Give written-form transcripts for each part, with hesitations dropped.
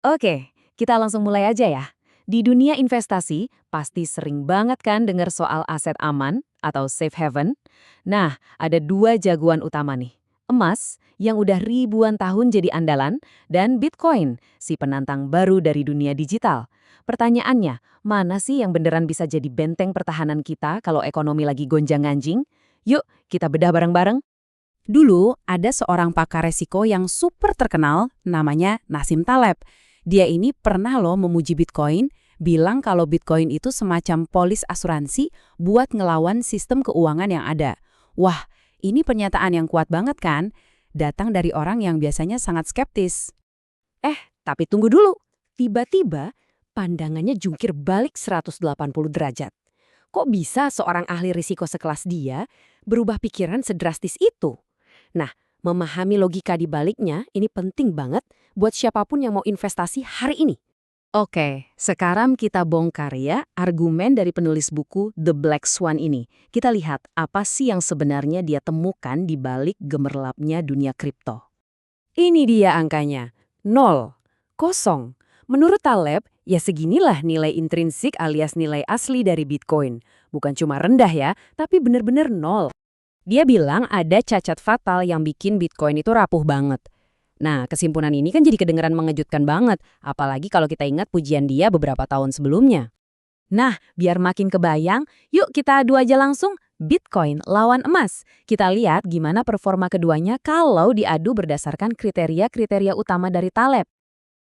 Oke, kita langsung mulai aja ya. Di dunia investasi, pasti sering banget kan dengar soal aset aman atau safe haven. Nah, ada dua jagoan utama nih. Emas, yang udah ribuan tahun jadi andalan, dan Bitcoin, si penantang baru dari dunia digital. Pertanyaannya, mana sih yang beneran bisa jadi benteng pertahanan kita kalau ekonomi lagi gonjang-ganjing? Yuk, kita bedah bareng-bareng. Dulu ada seorang pakar resiko yang super terkenal, namanya Nassim Taleb. Dia ini pernah loh memuji Bitcoin, bilang kalau Bitcoin itu semacam polis asuransi buat ngelawan sistem keuangan yang ada. Wah, ini pernyataan yang kuat banget kan? Datang dari orang yang biasanya sangat skeptis. Tapi tunggu dulu. Tiba-tiba, pandangannya jungkir balik 180 derajat. Kok bisa seorang ahli risiko sekelas dia berubah pikiran sedrastis itu? Nah, memahami logika di baliknya ini penting banget buat siapapun yang mau investasi hari ini. Oke, sekarang kita bongkar ya argumen dari penulis buku The Black Swan ini. Kita lihat apa sih yang sebenarnya dia temukan di balik gemerlapnya dunia kripto. Ini dia angkanya, nol, kosong. Menurut Taleb, ya seginilah nilai intrinsik alias nilai asli dari Bitcoin. Bukan cuma rendah ya, tapi benar-benar nol. Dia bilang ada cacat fatal yang bikin Bitcoin itu rapuh banget. Nah, kesimpulan ini kan jadi kedengeran mengejutkan banget, apalagi kalau kita ingat pujian dia beberapa tahun sebelumnya. Nah, biar makin kebayang, yuk kita adu aja langsung Bitcoin lawan emas. Kita lihat gimana performa keduanya kalau diadu berdasarkan kriteria-kriteria utama dari Taleb.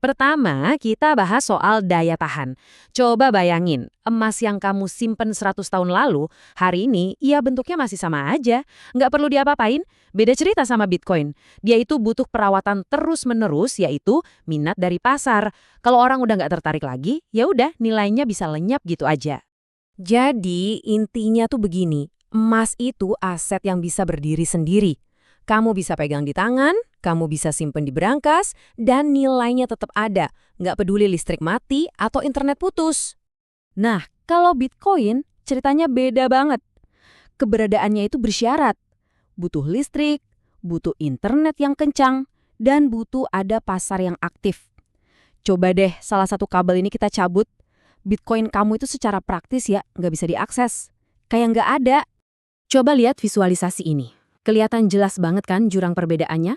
Pertama, kita bahas soal daya tahan. Coba bayangin, emas yang kamu simpen 100 tahun lalu, hari ini ya bentuknya masih sama aja. Nggak perlu diapa-apain, beda cerita sama Bitcoin. Dia itu butuh perawatan terus-menerus, yaitu minat dari pasar. Kalau orang udah nggak tertarik lagi, ya udah nilainya bisa lenyap gitu aja. Jadi intinya tuh begini, emas itu aset yang bisa berdiri sendiri. Kamu bisa pegang di tangan, kamu bisa simpen di berangkas, dan nilainya tetap ada, nggak peduli listrik mati atau internet putus. Nah, kalau Bitcoin, ceritanya beda banget. Keberadaannya itu bersyarat. Butuh listrik, butuh internet yang kencang, dan butuh ada pasar yang aktif. Coba deh salah satu kabel ini kita cabut. Bitcoin kamu itu secara praktis ya nggak bisa diakses. Kayak nggak ada. Coba lihat visualisasi ini. Kelihatan jelas banget kan jurang perbedaannya?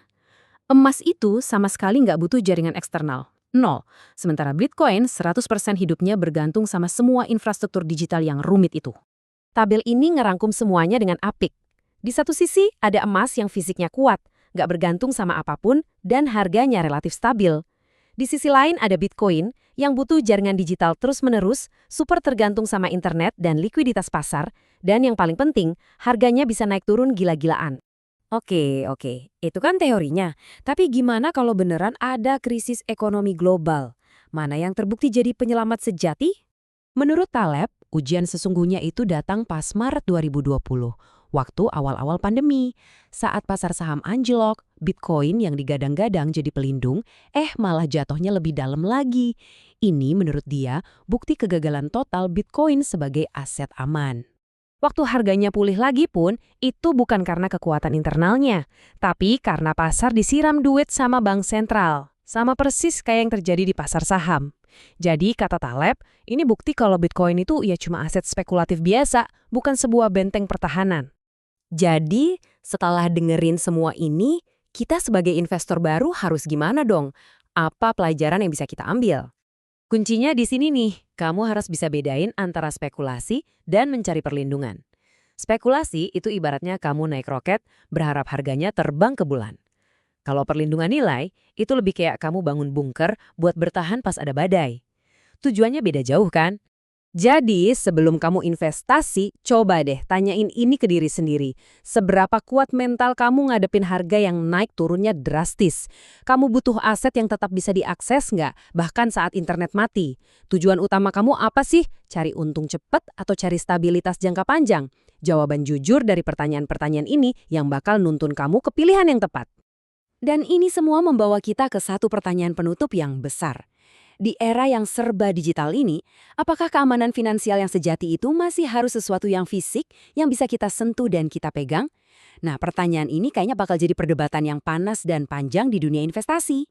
Emas itu sama sekali nggak butuh jaringan eksternal. Nol. Sementara Bitcoin 100% hidupnya bergantung sama semua infrastruktur digital yang rumit itu. Tabel ini ngerangkum semuanya dengan apik. Di satu sisi ada emas yang fisiknya kuat, nggak bergantung sama apapun, dan harganya relatif stabil. Di sisi lain ada Bitcoin yang butuh jaringan digital terus-menerus, super tergantung sama internet dan likuiditas pasar, dan yang paling penting, harganya bisa naik turun gila-gilaan. Oke, itu kan teorinya. Tapi gimana kalau beneran ada krisis ekonomi global? Mana yang terbukti jadi penyelamat sejati? Menurut Taleb, ujian sesungguhnya itu datang pas Maret 2020, waktu awal-awal pandemi. Saat pasar saham anjlok, Bitcoin yang digadang-gadang jadi pelindung, malah jatuhnya lebih dalam lagi. Ini menurut dia bukti kegagalan total Bitcoin sebagai aset aman. Waktu harganya pulih lagi pun, itu bukan karena kekuatan internalnya, tapi karena pasar disiram duit sama bank sentral. Sama persis kayak yang terjadi di pasar saham. Jadi, kata Taleb, ini bukti kalau Bitcoin itu ya cuma aset spekulatif biasa, bukan sebuah benteng pertahanan. Jadi, setelah dengerin semua ini, kita sebagai investor baru harus gimana dong? Apa pelajaran yang bisa kita ambil? Kuncinya di sini nih, kamu harus bisa bedain antara spekulasi dan mencari perlindungan. Spekulasi itu ibaratnya kamu naik roket, berharap harganya terbang ke bulan. Kalau perlindungan nilai, itu lebih kayak kamu bangun bunker buat bertahan pas ada badai. Tujuannya beda jauh kan? Jadi, sebelum kamu investasi, coba deh tanyain ini ke diri sendiri. Seberapa kuat mental kamu ngadepin harga yang naik turunnya drastis? Kamu butuh aset yang tetap bisa diakses nggak? Bahkan saat internet mati. Tujuan utama kamu apa sih? Cari untung cepat atau cari stabilitas jangka panjang? Jawaban jujur dari pertanyaan-pertanyaan ini yang bakal nuntun kamu ke pilihan yang tepat. Dan ini semua membawa kita ke satu pertanyaan penutup yang besar. Di era yang serba digital ini, apakah keamanan finansial yang sejati itu masih harus sesuatu yang fisik, yang bisa kita sentuh dan kita pegang? Nah, pertanyaan ini kayaknya bakal jadi perdebatan yang panas dan panjang di dunia investasi.